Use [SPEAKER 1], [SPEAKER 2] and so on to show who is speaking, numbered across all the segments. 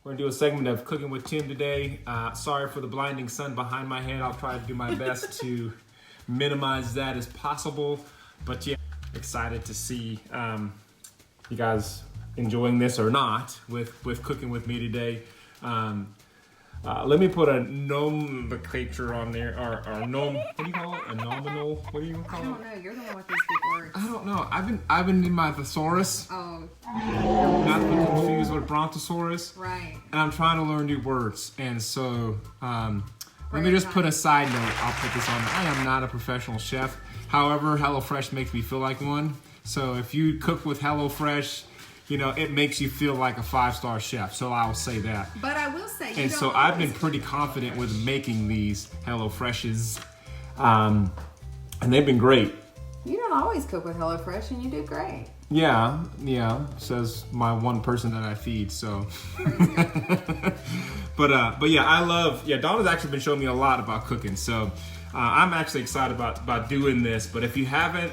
[SPEAKER 1] We're gonna do a segment of Cooking with Tim today. Sorry for the blinding sun behind my head. I'll try to do my best to minimize that as possible. But yeah, excited to see you guys enjoying this or not with cooking with me today. Let me put a nomenclature on there, or what do you call it? A nominal? What do you call it?
[SPEAKER 2] I don't know. You're the one with these big words.
[SPEAKER 1] I don't know. I've been in my thesaurus.
[SPEAKER 2] Oh.
[SPEAKER 1] Not to be confused with brontosaurus.
[SPEAKER 2] Right.
[SPEAKER 1] And I'm trying to learn new words. And so let me just put a side note. I'll put this on. I am not a professional chef. However, HelloFresh makes me feel like one. So if you cook with HelloFresh, you know, it makes you feel like a 5-star chef. So I'll say that.
[SPEAKER 2] But I will say,
[SPEAKER 1] and so I've been pretty confident with making these HelloFreshes. And they've been great.
[SPEAKER 2] You don't always cook with HelloFresh, and you do great.
[SPEAKER 1] Yeah, says my one person that I feed, so. But yeah, Donna's actually been showing me a lot about cooking, so I'm actually excited about doing this. But if you haven't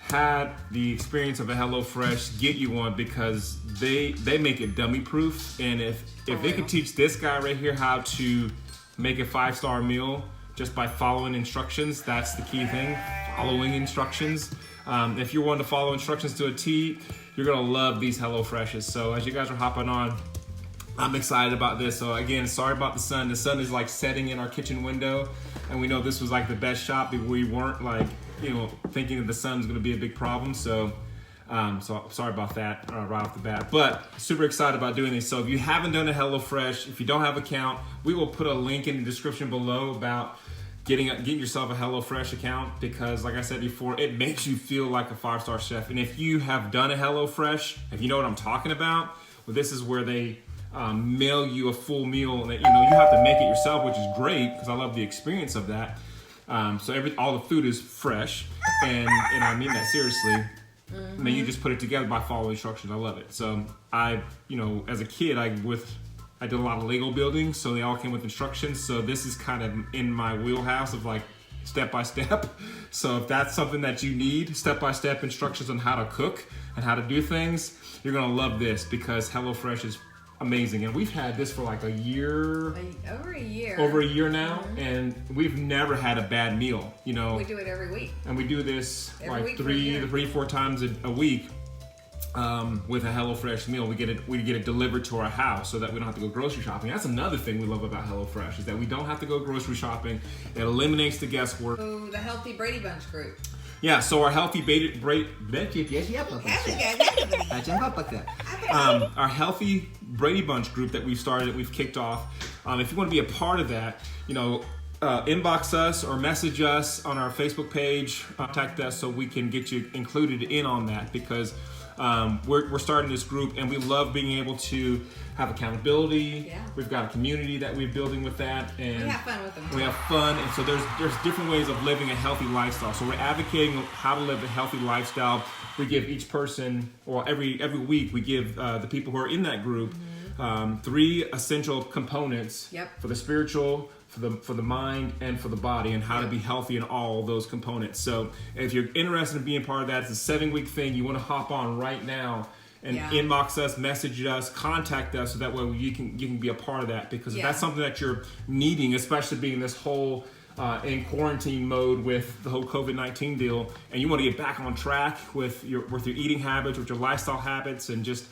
[SPEAKER 1] had the experience of a HelloFresh, get you one, because they make it dummy proof. And if they could teach this guy right here how to make a 5-star meal just by following instructions, that's the key thing, following instructions. If you're one to follow instructions to a T, you're gonna love these HelloFreshes. So as you guys are hopping on, I'm excited about this. So again, sorry about the sun. The sun is like setting in our kitchen window, and we know this was like the best shot, but we weren't like, thinking that the sun's gonna be a big problem. So sorry about that right off the bat, but super excited about doing this. So if you haven't done a HelloFresh, if you don't have an account, we will put a link in the description below about getting yourself a HelloFresh account, because like I said before, it makes you feel like a 5-star chef. And if you have done a HelloFresh, if you know what I'm talking about, well, this is where they mail you a full meal, and you have to make it yourself, which is great because I love the experience of that. So all the food is fresh, and I mean that seriously. And then you just put it together by following instructions. I love it. So as a kid, I did a lot of Lego building, so they all came with instructions. So this is kind of in my wheelhouse of like step by step. So if that's something that you need, step-by-step instructions on how to cook and how to do things, you're gonna love this, because HelloFresh is amazing. And we've had this for like a year.
[SPEAKER 2] Over a year.
[SPEAKER 1] Over a year now, and we've never had a bad meal. We
[SPEAKER 2] do it every week. And
[SPEAKER 1] we do this
[SPEAKER 2] every
[SPEAKER 1] like 3-4 times a week. With a HelloFresh meal, we get it delivered to our house, so that we don't have to go grocery shopping. That's another thing we love about HelloFresh, is that we don't have to go grocery shopping. It eliminates the guesswork.
[SPEAKER 2] Oh, the Healthy Brady Bunch group.
[SPEAKER 1] Yeah, so our Healthy our Healthy Brady Bunch group that we've kicked off. If you want to be a part of that, inbox us or message us on our Facebook page, contact us so we can get you included in on that, because we're starting this group, and we love being able to have accountability.
[SPEAKER 2] Yeah.
[SPEAKER 1] We've got a community that we're building with that, and
[SPEAKER 2] we have fun with them.
[SPEAKER 1] We have fun, and so there's different ways of living a healthy lifestyle. So we're advocating how to live a healthy lifestyle. We give each person, or every week, we give the people who are in that group 3 essential components for the spiritual, for the mind, and for the body, and how to be healthy in all those components. So if you're interested in being part of that, it's a 7-week thing. You want to hop on right now and inbox us, message us, contact us, so that way you can be a part of that, because if that's something that you're needing, especially being this whole in quarantine mode with the whole COVID-19 deal, and you want to get back on track with your eating habits, with your lifestyle habits, and just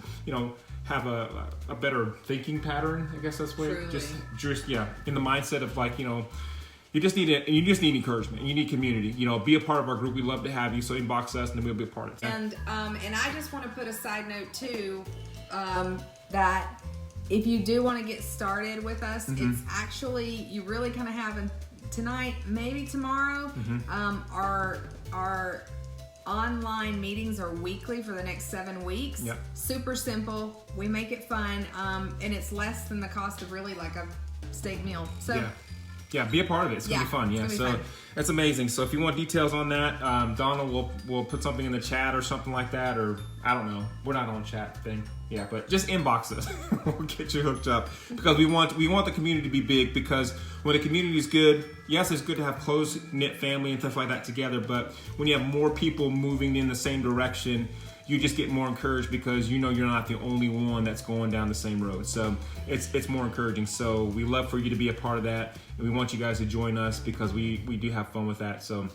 [SPEAKER 1] have a better thinking pattern, I guess that's what just in the mindset of like, you just need encouragement, and you need community. Be a part of our group. We love to have you. So inbox us, and then we'll be a part of it.
[SPEAKER 2] And I just want to put a side note too, that if you do want to get started with us, it's actually, you really kind of have tonight, maybe tomorrow. Our online meetings are weekly for the next 7 weeks.
[SPEAKER 1] Yep.
[SPEAKER 2] Super simple. We make it fun, and it's less than the cost of really like a steak meal. So.
[SPEAKER 1] Yeah, be a part of it. It's gonna be fun. Yeah, so it's amazing. So if you want details on that, Donna will put something in the chat or something like that, or I don't know. We're not on chat thing. Yeah, but just inbox us. We'll get you hooked up, because we want the community to be big. Because when the community is good, yes, it's good to have close knit family and stuff like that together. But when you have more people moving in the same direction, you just get more encouraged because you know you're not the only one that's going down the same road. So it's more encouraging. So we love for you to be a part of that, and we want you guys to join us because we do have fun with that. So.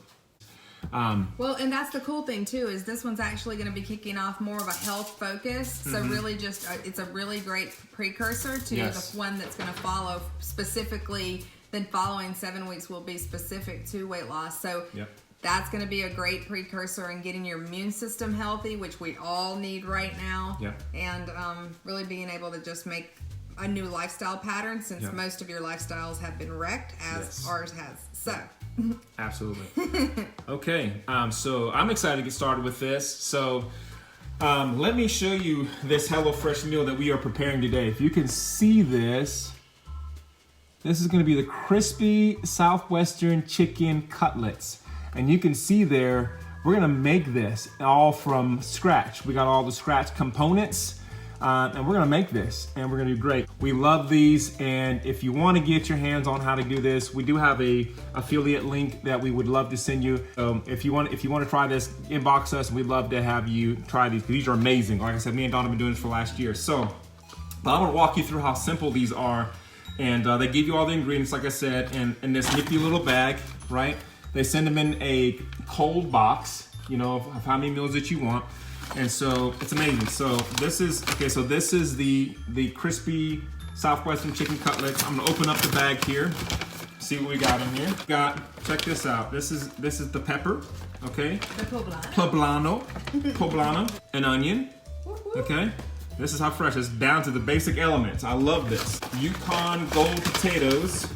[SPEAKER 2] Well, and that's the cool thing too, is this one's actually going to be kicking off more of a health focus. So really just, it's a really great precursor to the one that's going to follow specifically. Then following 7 weeks will be specific to weight loss. So that's going to be a great precursor in getting your immune system healthy, which we all need right now. And really being able to just make a new lifestyle pattern, since most of your lifestyles have been wrecked, as ours has. So.
[SPEAKER 1] Absolutely. Okay, so I'm excited to get started with this. So let me show you this HelloFresh meal that we are preparing today. If you can see this, this is going to be the crispy Southwestern chicken cutlets. And you can see there, we're going to make this all from scratch. We got all the scratch components. And we're gonna make this, and we're gonna do great. We love these, and if you want to get your hands on how to do this, we do have a affiliate link that we would love to send you. If you want to try this, inbox us, and we'd love to have you try these. These are amazing. Like I said, me and Dawn have been doing this for last year. So I'm gonna walk you through how simple these are, and they give you all the ingredients, like I said, in this nifty little bag, right? They send them in a cold box, you know, of how many meals that you want. And so it's amazing. So this is the crispy Southwestern chicken cutlets. I'm gonna open up the bag here, see what we got in here. Check this out. This is the pepper, okay?
[SPEAKER 2] The poblano.
[SPEAKER 1] Poblano, an onion, okay? This is how fresh. It's down to the basic elements. I love this. Yukon Gold potatoes.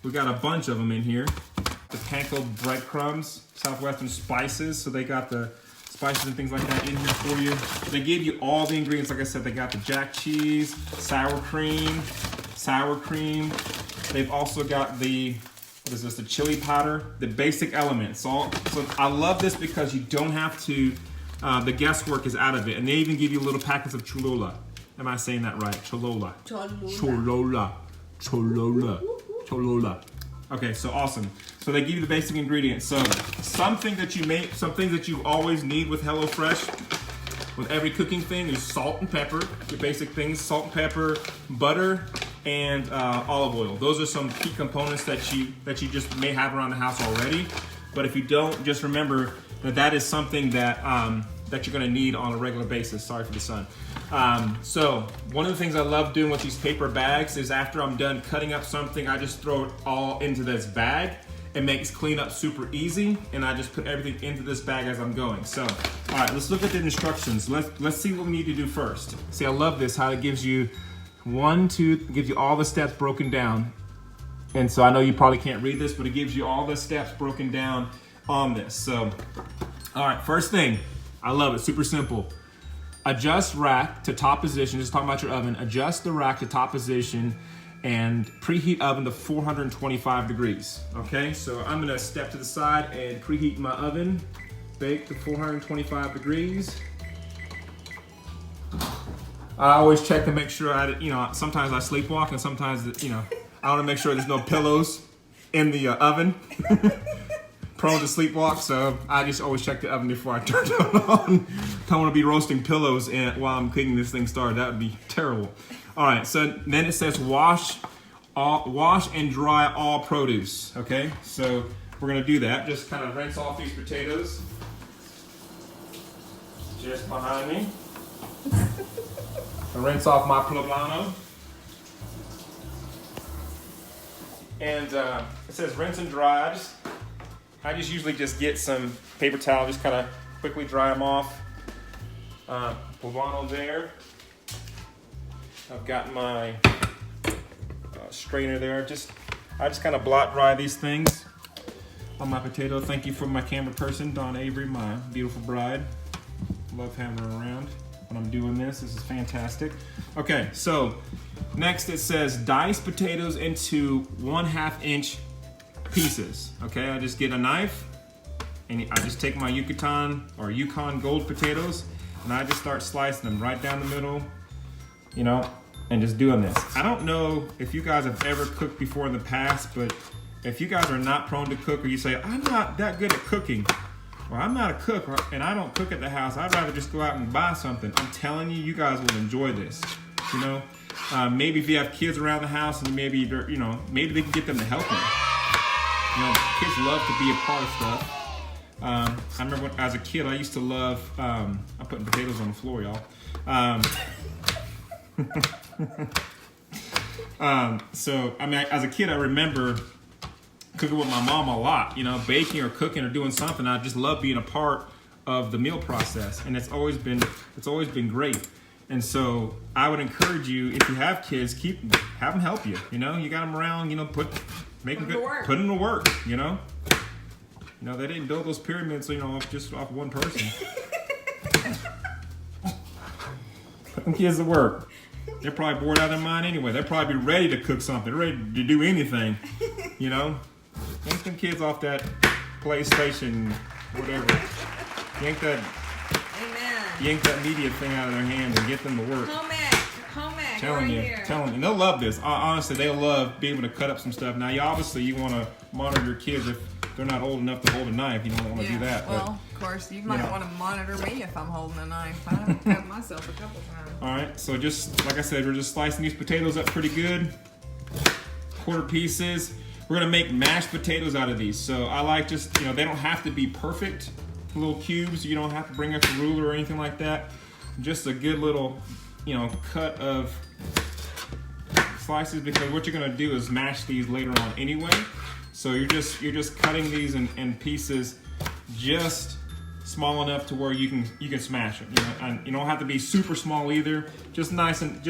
[SPEAKER 1] We got a bunch of them in here. The panko breadcrumbs, Southwestern spices. So they got the spices and things like that in here for you. They give you all the ingredients. Like I said, they got the jack cheese, sour cream. They've also got the chili powder, the basic elements. So I love this because you don't have to, the guesswork is out of it. And they even give you little packets of Cholula. Am I saying that right? Cholula. Okay, so awesome. So they give you the basic ingredients. So some things that you always need with HelloFresh, with every cooking thing, is salt and pepper. Your basic things: salt and pepper, butter, and olive oil. Those are some key components that you just may have around the house already. But if you don't, just remember that is something that that you're gonna need on a regular basis. Sorry for the sun. So one of the things I love doing with these paper bags is after I'm done cutting up something, I just throw it all into this bag. It makes cleanup super easy, and I just put everything into this bag as I'm going. So, all right, let's look at the instructions. Let's see what we need to do first. See, I love this, how it gives you gives you all the steps broken down. And so I know you probably can't read this, but it gives you all the steps broken down on this. So, all right, first thing, I love it, super simple. Adjust rack to top position, just talking about your oven, adjust the rack to top position and preheat oven to 425 degrees, okay? So I'm gonna step to the side and preheat my oven, bake to 425 degrees. I always check to make sure sometimes I sleepwalk, and sometimes, I wanna make sure there's no pillows in the oven. Prone to sleepwalk, so I just always check the oven before I turn it on. Don't want to be roasting pillows while I'm cooking this thing started. That would be terrible. All right, so then it says wash and dry all produce. Okay, so we're gonna do that. Just kind of rinse off these potatoes. Just behind me. I'll rinse off my poblano. And it says rinse and dry. I just usually just get some paper towel, just kind of quickly dry them off. Poblano there. I've got my strainer there. I just kind of blot dry these things on my potato. Thank you for my camera person, Dawn Avery, my beautiful bride. Love having her around when I'm doing this. This is fantastic. Okay, so next it says dice potatoes into 1/2 inch pieces. Okay, I just get a knife and I just take my Yukon Gold potatoes and I just start slicing them right down the middle, and just doing this. I don't know if you guys have ever cooked before in the past, but if you guys are not prone to cook, or you say, I'm not that good at cooking, well, I'm not a cook and I don't cook at the house. I'd rather just go out and buy something. I'm telling you, you guys will enjoy this. You know, maybe if you have kids around the house and maybe maybe they can get them to help you. You know, kids love to be a part of stuff. I remember as a kid, I used to love. I'm putting potatoes on the floor, y'all. So I mean, as a kid, I remember cooking with my mom a lot. You know, baking or cooking or doing something. I just love being a part of the meal process, and it's always been great. And so I would encourage you, if you have kids, have them help you. You know, you got them around. You know, put them to work. You know, they didn't build those pyramids, just off one person. Put them kids to work. They're probably bored out of their mind anyway. They'll probably be ready to cook something, ready to do anything. You know, yank them kids off that PlayStation, whatever. Yank that media thing out of their hand and get them to work.
[SPEAKER 2] Home ec,
[SPEAKER 1] telling you, they'll love this. Honestly, they'll love being able to cut up some stuff. Now, you want to monitor your kids if they're not old enough to hold a knife. You don't want to do that.
[SPEAKER 2] Well, of course, you might want to monitor me if I'm holding a knife. I've cut myself a couple times.
[SPEAKER 1] All right, so just like I said, we're just slicing these potatoes up pretty good, quarter pieces. We're gonna make mashed potatoes out of these. So I like just they don't have to be perfect little cubes. You don't have to bring up a ruler or anything like that. Just a good little cut of slices, because what you're gonna do is mash these later on anyway. So you're just cutting these in pieces just small enough to where you can smash it. And you don't have to be super small either. Just nice and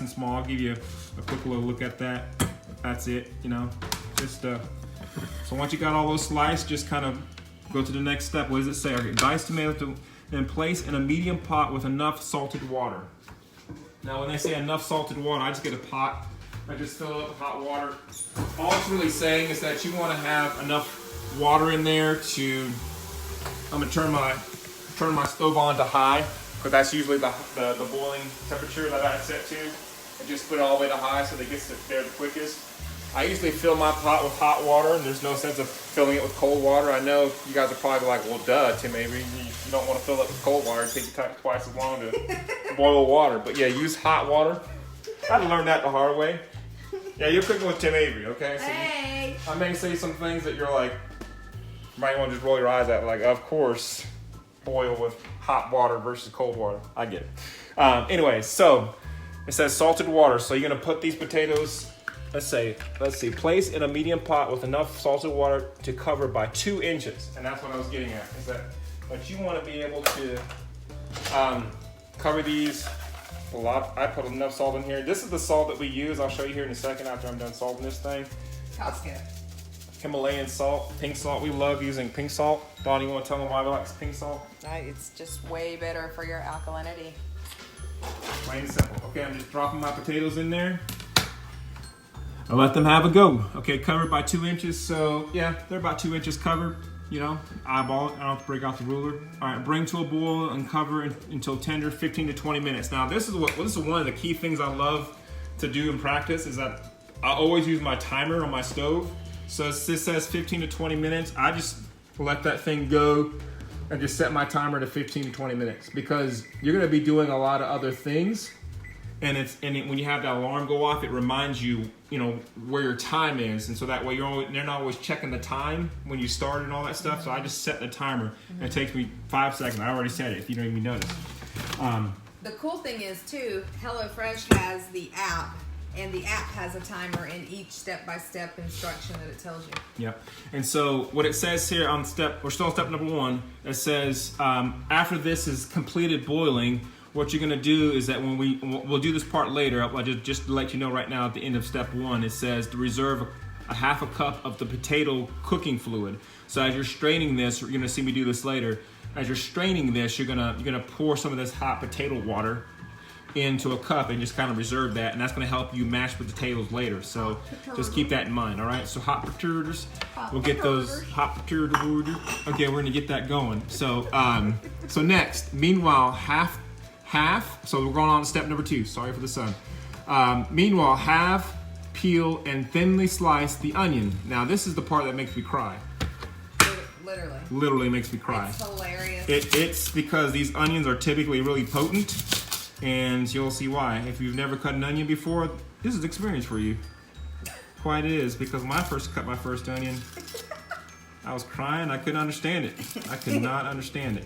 [SPEAKER 1] small. I'll give you a quick little look at that. That's it. So once you got all those sliced, just kind of go to the next step. What does it say? Okay, diced tomatoes and place in a medium pot with enough salted water. Now, when they say enough salted water, I just get a pot. I just fill it up with hot water. All it's really saying is that you want to have enough water in there to. I'm gonna turn my stove on to high, because that's usually the boiling temperature that I set to, and just put it all the way to high so that it gets there the quickest. I usually fill my pot with hot water, and there's no sense of filling it with cold water. I know you guys are probably like, well, duh, Tim Avery, you don't want to fill it with cold water. It takes you twice as long to boil water. But yeah, use hot water. I had to learn that the hard way. Yeah, you're cooking with Tim Avery, okay? So
[SPEAKER 2] hey!
[SPEAKER 1] I may say some things that you're like, you might want to just roll your eyes at, like, of course, boil with hot water versus cold water. I get it. Anyway, so it says salted water. So you're gonna put these potatoes. Let's see, place in a medium pot with enough salted water to cover by 2 inches. And that's what I was getting at, is that but you want to be able to cover these a lot. I put enough salt in here. This is the salt that we use. I'll show you here in a second after I'm done salting this thing.
[SPEAKER 2] Costco.
[SPEAKER 1] Himalayan salt, pink salt. We love using pink salt. Dawn, you want to tell them why we like pink salt?
[SPEAKER 2] It's just way better for your alkalinity.
[SPEAKER 1] Plain and simple. Okay, I'm just dropping my potatoes in there. I'll let them have a go. Okay, covered by 2 inches. So yeah, they're about 2 inches covered. Eyeball it. I don't have to break out the ruler. All right, bring to a boil and cover until tender, 15 to 20 minutes. Now this is one of the key things I love to do in practice, is that I always use my timer on my stove. So this says 15 to 20 minutes. I just let that thing go and just set my timer to 15 to 20 minutes, because you're gonna be doing a lot of other things. And when you have that alarm go off, it reminds you, where your time is, and so that way they're not always checking the time when you start and all that stuff. So I just set the timer, and it takes me 5 seconds. I already set it, if you don't even notice.
[SPEAKER 2] The cool thing is too, HelloFresh has the app, and the app has a timer in each step-by-step instruction that it tells you.
[SPEAKER 1] Yep. And so what it says here on we're still on step number 1. It says after this is completed boiling, what you're gonna do is that when we'll do this part later. I'll just to let you know right now at the end of step 1, it says to reserve a half a cup of the potato cooking fluid. So as you're straining this, you're gonna see me do this later. As you're straining this, you're gonna pour some of this hot potato water into a cup and just kind of reserve that, and that's going to help you mash the potatoes later. So just keep that in mind. All right, so hot potatoes, we'll get those hot potatoes. Okay, we're going to get that going. So so next, meanwhile, half. So we're going on to step number 2. Sorry for the sun. Meanwhile, half, peel, and thinly slice the onion. Now this is the part that makes me cry.
[SPEAKER 2] Literally.
[SPEAKER 1] Literally makes me cry.
[SPEAKER 2] It's hilarious.
[SPEAKER 1] It's because these onions are typically really potent, and you'll see why. If you've never cut an onion before, this is an experience for you. Quite is, because when I first cut my first onion, I was crying. I couldn't understand it. I could not understand it.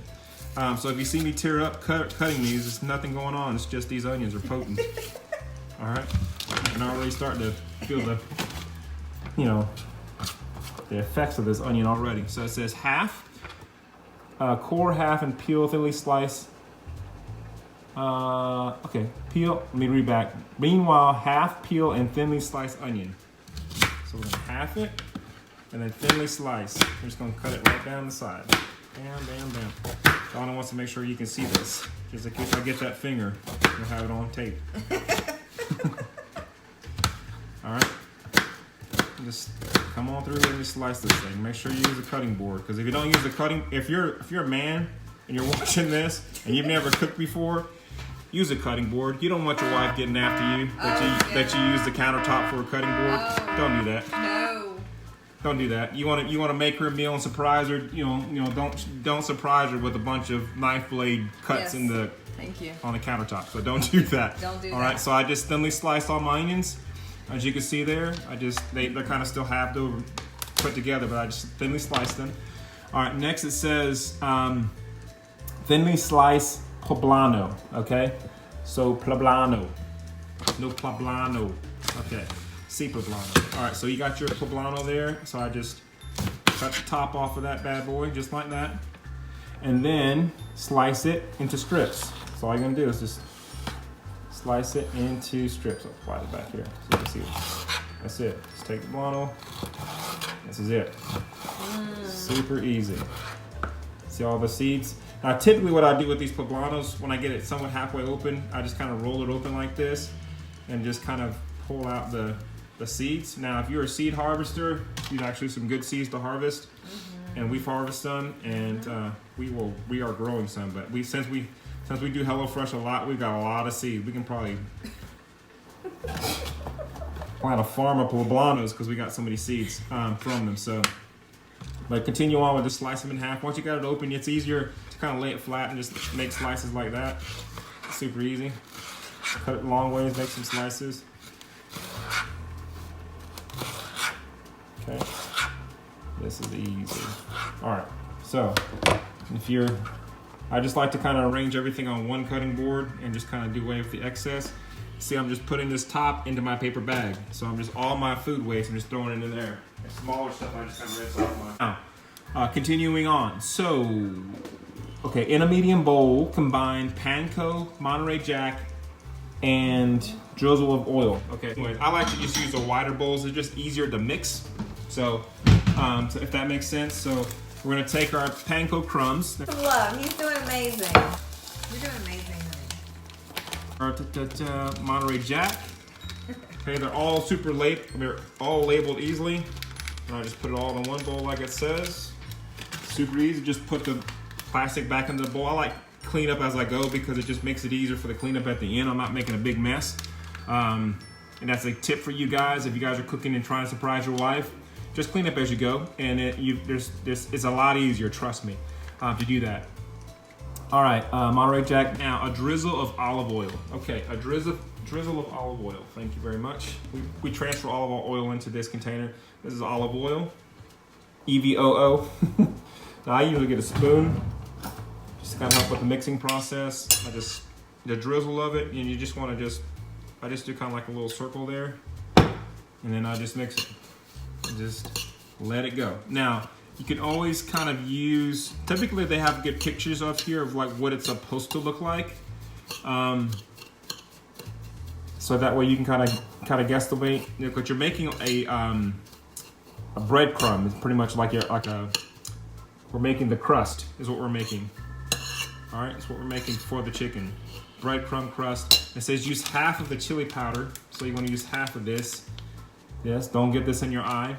[SPEAKER 1] So if you see me tear up cutting these, there's nothing going on. It's just these onions are potent. All right, and I'm already starting to feel the, the effects of this onion already. So it says half, core half, and peel thinly slice. Okay, peel. Let me read back. Meanwhile, half peel and thinly slice onion. So we're gonna half it and then thinly slice. We're just gonna cut it right down the side. Bam, bam, bam. Donna wants to make sure you can see this, just in case I get that finger. We'll have it on tape. All right. Just come on through and just slice this thing. Make sure you use a cutting board, because if you don't use the cutting, if you're a man and you're watching this and you've never cooked before, use a cutting board. You don't want your wife getting after you that you use the countertop for a cutting board. Don't do that.
[SPEAKER 2] No.
[SPEAKER 1] Don't do that. You want to make her a meal and surprise her. Don't surprise her with a bunch of knife blade cuts
[SPEAKER 2] Yes.
[SPEAKER 1] on the countertop. So don't do that.
[SPEAKER 2] Don't do
[SPEAKER 1] All
[SPEAKER 2] that.
[SPEAKER 1] right. So I just thinly sliced all my onions. As you can see there, they're kind of still halved over, put together, but I just thinly sliced them. All right. Next it says thinly slice poblano. Okay. So poblano. No poblano. Okay. See poblano. All right, so you got your poblano there. So I just cut the top off of that bad boy, just like that. And then slice it into strips. So all you're gonna do is just slice it into strips. I'll slide it back here so you can see it. That's it. Just take the poblano. This is it. Super easy. See all the seeds? Now typically what I do with these poblanos, when I get it somewhat halfway open, I just kind of roll it open like this and just kind of pull out the seeds. Now, if you're a seed harvester, you'd actually some good seeds to harvest, and we've harvested some, and we are growing some. But since we do HelloFresh a lot, we've got a lot of seeds. We can probably plant a farm of poblanos because we got so many seeds from them. So, but continue on with just slice them in half. Once you got it open, it's easier to kind of lay it flat and just make slices like that. Super easy. Cut it long ways, make some slices. Okay, this is easy. All right, so I just like to kind of arrange everything on one cutting board and just kind of do away with the excess. See, I'm just putting this top into my paper bag. So I'm just, all my food waste, I'm just throwing it in there. And smaller stuff, I just kind of rinse off my. Now, continuing on. So, okay, in a medium bowl, combine panko, Monterey Jack, and drizzle of oil. Okay, anyways, I like to just use the wider bowls. They're just easier to mix. So if that makes sense. So we're gonna take our panko crumbs.
[SPEAKER 2] Love, he's doing amazing. You're doing amazing, honey.
[SPEAKER 1] Our Monterey Jack. Okay, they're all they're all labeled easily. And I just put it all in one bowl like it says. Super easy. Just put the plastic back in the bowl. I like clean up as I go because it just makes it easier for the cleanup at the end. I'm not making a big mess. And that's a tip for you guys. If you guys are cooking and trying to surprise your wife, just clean up as you go. And it's a lot easier, trust me, to do that. All right, Monterey Jack. Now, a drizzle of olive oil. Okay, a drizzle of olive oil. Thank you very much. We transfer all of our oil into this container. This is olive oil, EVOO. Now, I usually get a spoon. Just kind of help with the mixing process. The drizzle of it, and you just want to I just do kind of like a little circle there, and then I just mix it. And just let it go. Now, you can always kind of use, typically they have good pictures up here of like what it's supposed to look like. So that way you can kind of guesstimate, because you're making a breadcrumb. It's pretty much like we're making the crust is what we're making. All right, that's what we're making for the chicken. Breadcrumb crust. It says use half of the chili powder, so you want to use half of this. Yes, don't get this in your eye.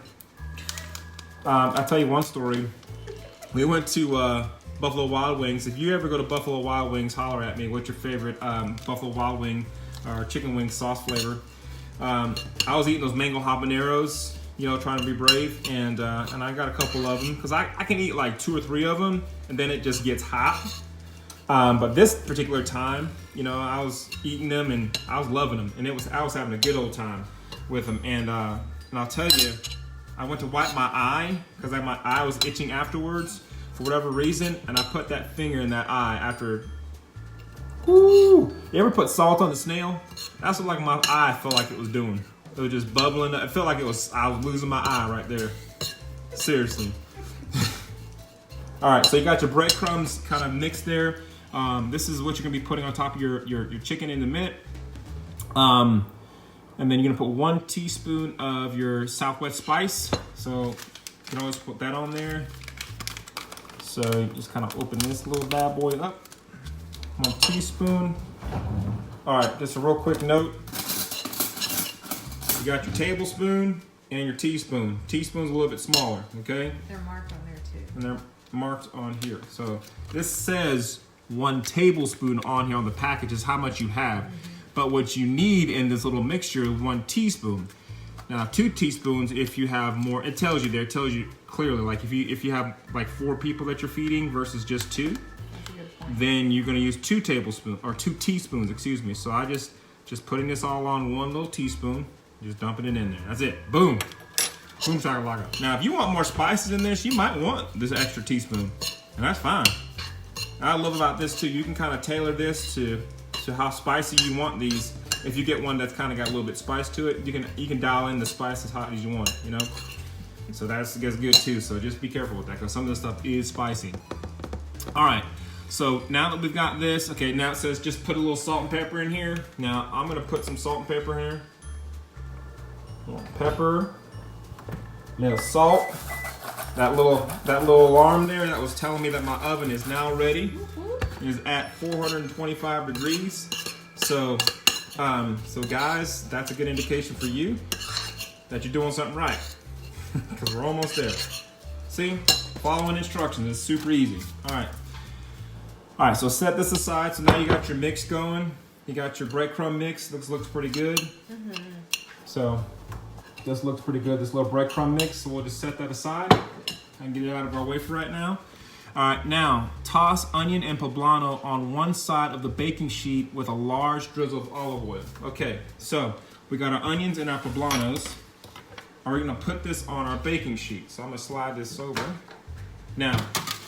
[SPEAKER 1] I'll tell you one story. We went to Buffalo Wild Wings. If you ever go to Buffalo Wild Wings, holler at me. What's your favorite Buffalo Wild Wing or chicken wing sauce flavor? I was eating those mango habaneros, you know, trying to be brave, and I got a couple of them because I can eat like 2 or 3 of them, and then it just gets hot. But this particular time, you know, I was eating them and I was loving them, and I was having a good old time with them. And I'll tell you, I went to wipe my eye because my eye was itching afterwards for whatever reason, and I put that finger in that eye after. Woo! You ever put salt on the snail? That's what like my eye felt like it was doing. It was just bubbling. It felt like I was losing my eye right there. Seriously. All right, so you got your breadcrumbs kind of mixed there. This is what you're gonna be putting on top of your chicken in a minute. And then you're gonna put 1 teaspoon of your Southwest spice. So you can always put that on there. So you just kind of open this little bad boy up. 1 teaspoon. All right, just a real quick note. You got your tablespoon and your teaspoon. Teaspoon's a little bit smaller, okay?
[SPEAKER 2] They're marked on there too.
[SPEAKER 1] And they're marked on here. So this says 1 tablespoon on here on the package is how much you have. But what you need in this little mixture is 1 teaspoon. Now 2 teaspoons if you have more. It tells you there. It tells you clearly, like if you have like 4 people that you're feeding versus just 2, then you're gonna use 2 tablespoons or 2 teaspoons, excuse me. So I just putting this all on 1 little teaspoon, just dumping it in there. That's it. Boom. Boom shakalaka. Now if you want more spices in this, you might want this extra teaspoon, and that's fine. I love about this too, you can kind of tailor this to how spicy you want these. If you get one that's kind of got a little bit spice to it, you can dial in the spice as hot as you want, you know? So that's good too, so just be careful with that because some of this stuff is spicy. All right, so now that we've got this, okay, now it says just put a little salt and pepper in here. Now I'm gonna put some salt and pepper in here. Pepper, little salt. That little alarm there that was telling me that my oven is now ready. Is at 425 degrees. So guys, that's a good indication for you that you're doing something right. Because we're almost there. See, following instructions is super easy. All right, so set this aside. So now you got your mix going. You got your breadcrumb mix. Looks pretty good. So this looks pretty good, this little breadcrumb mix. So we'll just set that aside and get it out of our way for right now. All right, now toss onion and poblano on one side of the baking sheet with a large drizzle of olive oil. Okay, so we got our onions and our poblanos. We're gonna put this on our baking sheet. So I'm gonna slide this over. Now,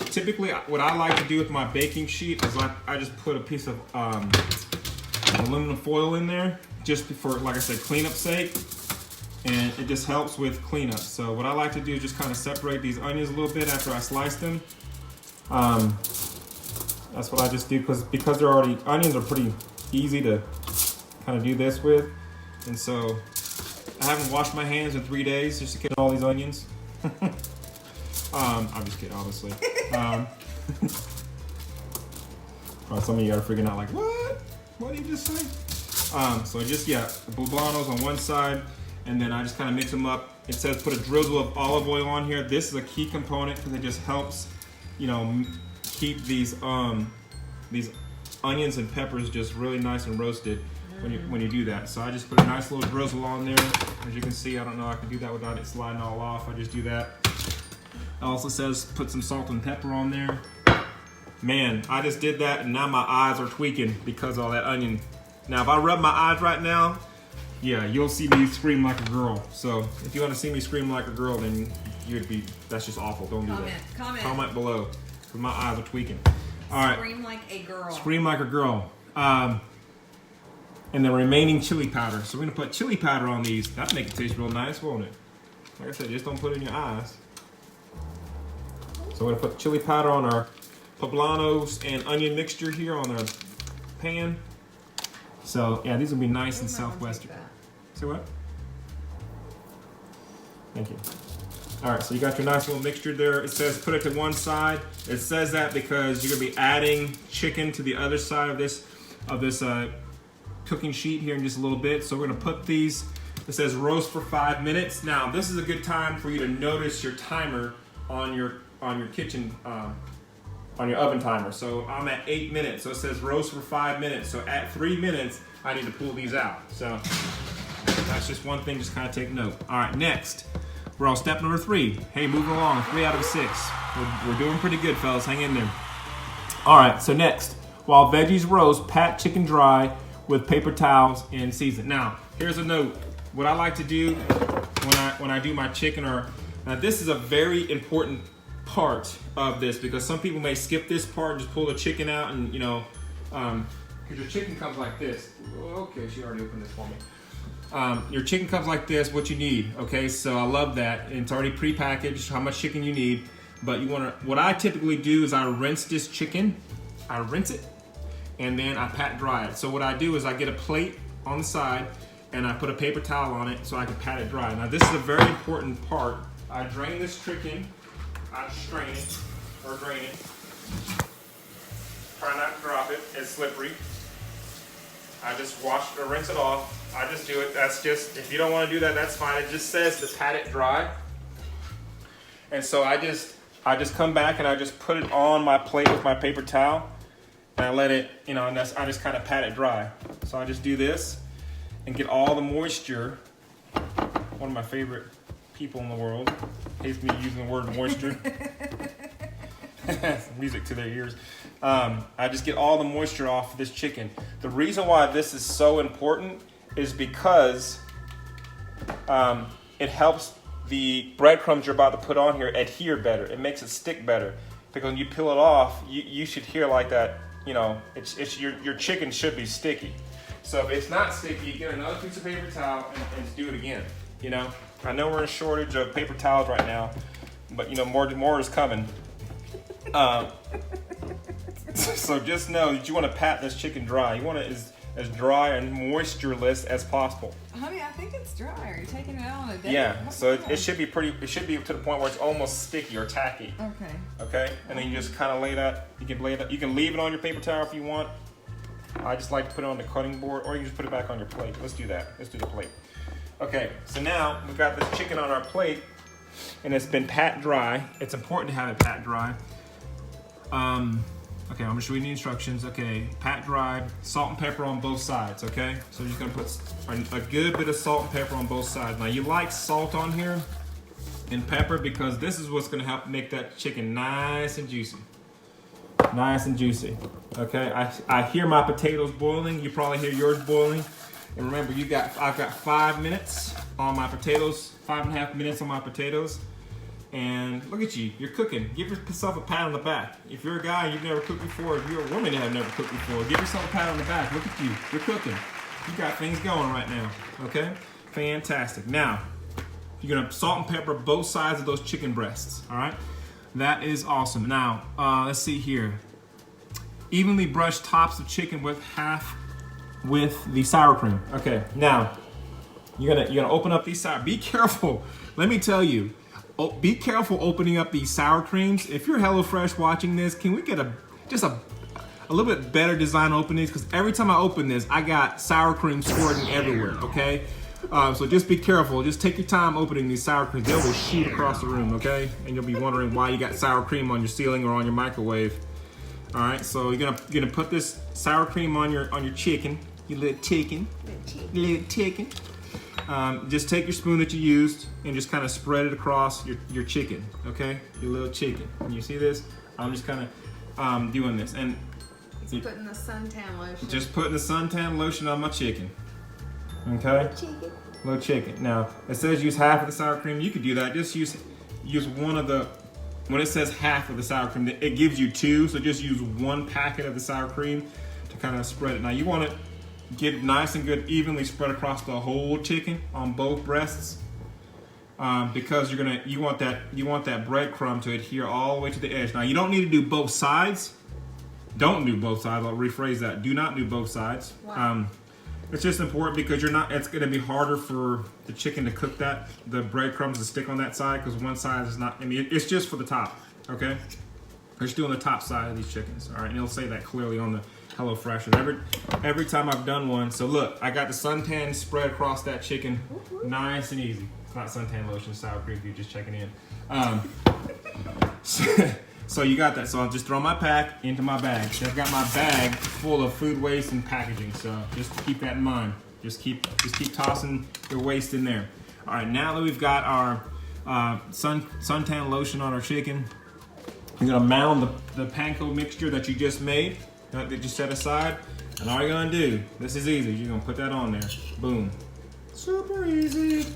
[SPEAKER 1] typically what I like to do with my baking sheet is I just put a piece of aluminum foil in there just for, like I said, cleanup sake. And it just helps with cleanup. So what I like to do is just kind of separate these onions a little bit after I slice them. That's what I just do because onions are pretty easy to kind of do this with. And so I haven't washed my hands in 3 days just to get all these onions. I'm just kidding, obviously. Some of you are freaking out like, what? What did you just say? So just, the poblanos on one side, and then I just kind of mix them up. It says put a drizzle of olive oil on here. This is a key component because it just helps, you know, keep these onions and peppers just really nice and roasted when you do that. So I just put a nice little drizzle on there. As you can see, I don't know I can do that without it sliding all off. I just do that. It also says put some salt and pepper on there. Man, I just did that and now my eyes are tweaking because of all that onion. Now if I rub my eyes right now, yeah, you'll see me scream like a girl. So if you want to see me scream like a girl, then that's just awful. Don't do that. Comment below, because my eyes are tweaking. All right.
[SPEAKER 2] Scream like a girl.
[SPEAKER 1] Scream like a girl. And the remaining chili powder. So we're gonna put chili powder on these. That'll make it taste real nice, won't it? Like I said, just don't put it in your eyes. So we're gonna put chili powder on our poblanos and onion mixture here on our pan. So yeah, these will be nice and southwestern. See what? Thank you. All right, so you got your nice little mixture there. It says put it to one side. It says that because you're gonna be adding chicken to the other side of this cooking sheet here in just a little bit. So we're gonna put these. It says roast for 5 minutes. Now this is a good time for you to notice your timer on your kitchen on your oven timer. So I'm at 8 minutes. So it says roast for 5 minutes. So at 3 minutes, I need to pull these out. So that's just one thing. Just kind of take note. All right, next. We're on step number 3. Hey, moving along, 3 out of 6. We're doing pretty good, fellas. Hang in there. All right, so next, while veggies roast, pat chicken dry with paper towels and season. Now, here's a note. What I like to do when I do my chicken, now this is a very important part of this because some people may skip this part and just pull the chicken out and, you know, your chicken comes like this. Okay, she already opened this for me. Your chicken comes like this, what you need, okay? So I love that. And it's already pre-packaged, how much chicken you need. But what I typically do is I rinse this chicken. I rinse it, and then I pat dry it. So what I do is I get a plate on the side, and I put a paper towel on it so I can pat it dry. Now this is a very important part. I drain this chicken. I strain it, or drain it. Try not to drop it, it's slippery. I just wash or rinse it off. I just do it, that's just, if you don't want to do that, that's fine. It just says to pat it dry. And so I just come back and I just put it on my plate with my paper towel. And I let it, you know, and I just kind of pat it dry. So I just do this and get all the moisture. One of my favorite people in the world hates me using the word moisture. Music to their ears. I just get all the moisture off of this chicken. The reason why this is so important is because it helps the breadcrumbs you're about to put on here adhere better. It makes it stick better. Because when you peel it off, you should hear like that, you know, your chicken should be sticky. So if it's not sticky, get another piece of paper towel and do it again, you know. I know we're in a shortage of paper towels right now, but you know, more is coming. So just know that you want to pat this chicken dry. You want it as dry and moistureless as possible.
[SPEAKER 2] Honey, I think it's dry. Are you taking it out on a day?
[SPEAKER 1] Yeah, so it should be to the point where it's almost sticky or tacky.
[SPEAKER 2] Okay.
[SPEAKER 1] Okay, and then you just kind of lay that. You can leave it on your paper towel if you want. I just like to put it on the cutting board, or you can just put it back on your plate. Let's do that. Let's do the plate. Okay, so now we've got this chicken on our plate, and it's been pat dry. It's important to have it pat dry. Okay, I'm just reading the instructions. Okay, pat dry, salt and pepper on both sides, okay? So you're just gonna put a good bit of salt and pepper on both sides. Now you like salt on here and pepper because this is what's gonna help make that chicken nice and juicy. Nice and juicy, okay? I hear my potatoes boiling. You probably hear yours boiling. And remember, I've got 5 minutes on my potatoes, 5.5 minutes on my potatoes. And look at you, you're cooking. Give yourself a pat on the back. If you're a guy and you've never cooked before, if you're a woman and have never cooked before, give yourself a pat on the back. Look at you, you're cooking. You got things going right now, okay? Fantastic. Now, you're gonna salt and pepper both sides of those chicken breasts, all right? That is awesome. Now, let's see here. Evenly brush tops of chicken with the sour cream. Okay, now, you're gonna open up these sour, be careful. Let me tell you, be careful opening up these sour creams. If you're HelloFresh watching this, can we get a little bit better design openings? Because every time I open this, I got sour cream squirting everywhere, okay? So just be careful. Just take your time opening these sour creams. They will shoot across the room, okay? And you'll be wondering why you got sour cream on your ceiling or on your microwave. All right, so you're gonna put this sour cream on your chicken, your little chicken. Just take your spoon that you used and just kind of spread it across your chicken, okay? Your little chicken. Can you see this? I'm just kind of doing this. And
[SPEAKER 2] He's putting the suntan lotion.
[SPEAKER 1] Just putting the suntan lotion on my chicken, okay? Little chicken. Now, it says use half of the sour cream. You could do that. Just use one of the, when it says half of the sour cream, it gives you 2, so just use 1 packet of the sour cream to kind of spread it. Now, you want to get it nice and good, evenly spread across the whole chicken on both breasts, because you want that breadcrumb to adhere all the way to the edge. Now you don't need to do both sides. Don't do both sides. I'll rephrase that. Do not do both sides.
[SPEAKER 2] Wow.
[SPEAKER 1] It's just important because it's going to be harder for the chicken to cook the breadcrumbs to stick on that side because one side is not. I mean, it's just for the top. Okay, we're just doing the top side of these chickens. All right, and it'll say that clearly on the HelloFresh. Every time I've done one. So look, I got the suntan spread across that chicken, nice and easy. It's not suntan lotion, sour cream. If you're just checking in. So you got that. So I'll just throw my pack into my bag. So I've got my bag full of food waste and packaging. So just keep that in mind. Just keep tossing your waste in there. All right, now that we've got our suntan lotion on our chicken. You're gonna mound the panko mixture that you just made, that you set aside. And all you're gonna do, this is easy, you're gonna put that on there. Boom. Super easy.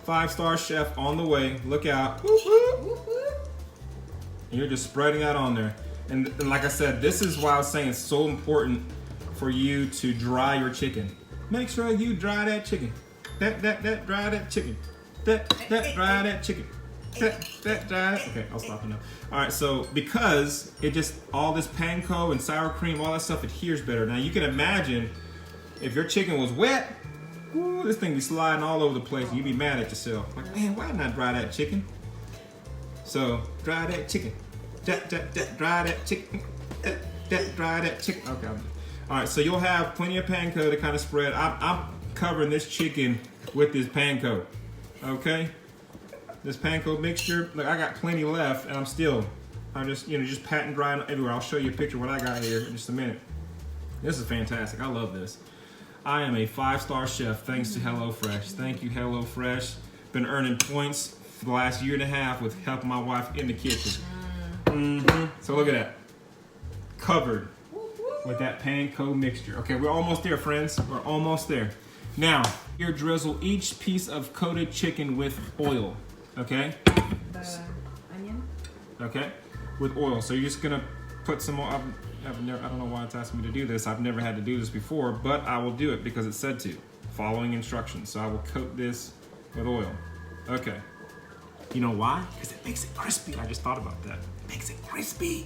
[SPEAKER 1] 5-star chef on the way. Look out. Whoop, whoop. And you're just spreading that on there. And like I said, this is why I was saying it's so important for you to dry your chicken. Make sure you dry that chicken. Dry that chicken. Dry that chicken. Dry. Okay, I'll stop it now. All right, so because it just, all this panko and sour cream, all that stuff adheres better. Now you can imagine if your chicken was wet, ooh, this thing be sliding all over the place and you'd be mad at yourself. Like, man, why didn't I dry that chicken? So, dry that chicken. Dry that chicken. Dry that chicken. Okay. All right, so you'll have plenty of panko to kind of spread. I'm covering this chicken with this panko. Okay? This panko mixture, look, I got plenty left and I'm just patting drying everywhere. I'll show you a picture of what I got here in just a minute. This is fantastic. I love this. I am a 5-star chef thanks to HelloFresh. Thank you, HelloFresh. Been earning points for the last year and a half with helping my wife in the kitchen. So look at that. Covered with that panko mixture. Okay, we're almost there, friends. We're almost there. Now, here drizzle each piece of coated chicken with oil. Okay?
[SPEAKER 2] The onion?
[SPEAKER 1] Okay? With oil. So you're just gonna put some more. I don't know why it's asking me to do this. I've never had to do this before, but I will do it because it said to. Following instructions. So I will coat this with oil. Okay. You know why? Because it makes it crispy. I just thought about that. It makes it crispy.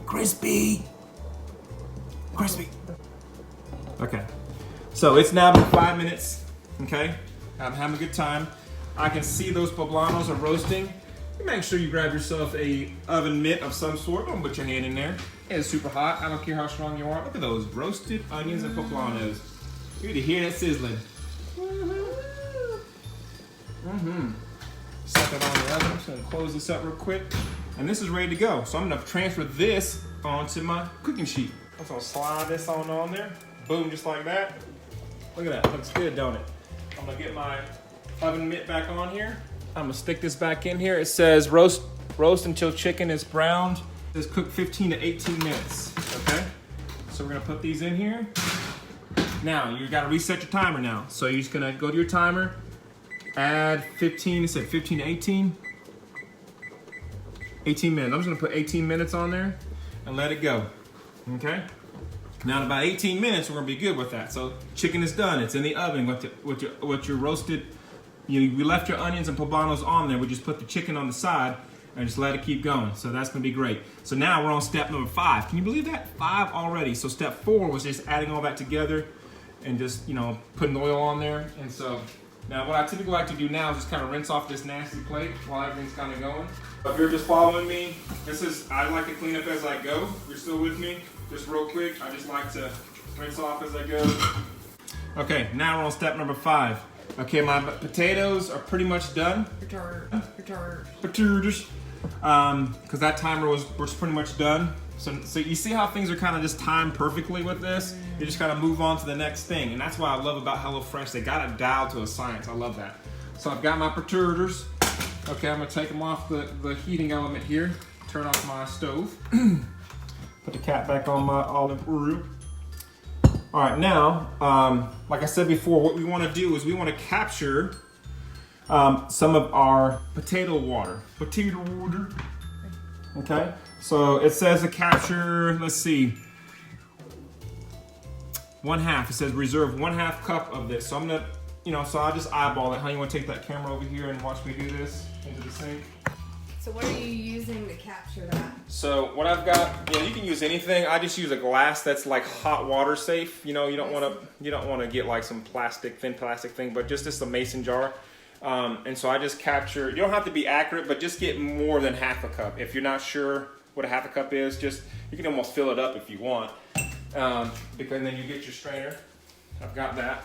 [SPEAKER 1] Crispy. Crispy. Okay. So it's now been 5 minutes. Okay? I'm having a good time. I can see those poblanos are roasting. Make sure you grab yourself a oven mitt of some sort. Don't put your hand in there. It's super hot. I don't care how strong you are. Look at those roasted onions and poblanos. You need to hear that sizzling. Set that on the oven. I'm just gonna close this up real quick. And this is ready to go. So I'm gonna transfer this onto my cooking sheet. I'm just gonna slide this on there. Boom, just like that. Look at that, looks good, don't it? I'm gonna get my oven mitt back on here. I'm gonna stick this back in here. It says roast until chicken is browned. It says cook 15 to 18 minutes, okay? So we're gonna put these in here. Now, you gotta reset your timer now. So you're just gonna go to your timer, add 15, it said 15 to 18. 18 minutes, I'm just gonna put 18 minutes on there and let it go, okay? Now in about 18 minutes, we're gonna be good with that. So chicken is done, it's in the oven with your roasted, we left your onions and poblanos on there. We just put the chicken on the side and just let it keep going. So that's gonna be great. So now we're on step number 5. Can you believe that? 5 already. So step 4 was just adding all that together and just, putting the oil on there. And so now what I typically like to do now is just kind of rinse off this nasty plate while everything's kind of going. If you're just following me, I like to clean up as I go. If you're still with me, just real quick, I just like to rinse off as I go. Okay, now we're on step number 5. Okay, my potatoes are pretty much done. Potatoes. Because that timer was pretty much done. So you see how things are kind of just timed perfectly with this? You just kind of move on to the next thing. And that's what I love about HelloFresh. They got it dialed to a science. I love that. So I've got my potatoes. Okay, I'm gonna take them off the heating element here. Turn off my stove. Put the cap back on my olive oil. All right, now, like I said before, what we want to do is we want to capture some of our potato water. Okay, so it says to capture, let's see, 1/2. It says reserve 1/2 cup of this. So I'm gonna, so I'll just eyeball it. How you want to take that camera over here and watch me do this into the sink?
[SPEAKER 2] So what are you using to capture that?
[SPEAKER 1] So what I've got, you can use anything. I just use a glass that's like hot water safe. You don't want to get like some thin plastic thing, but just a mason jar. And so I just capture. You don't have to be accurate, but just get more than 1/2 cup. If you're not sure what 1/2 cup is, you can almost fill it up if you want. Because then you get your strainer. I've got that.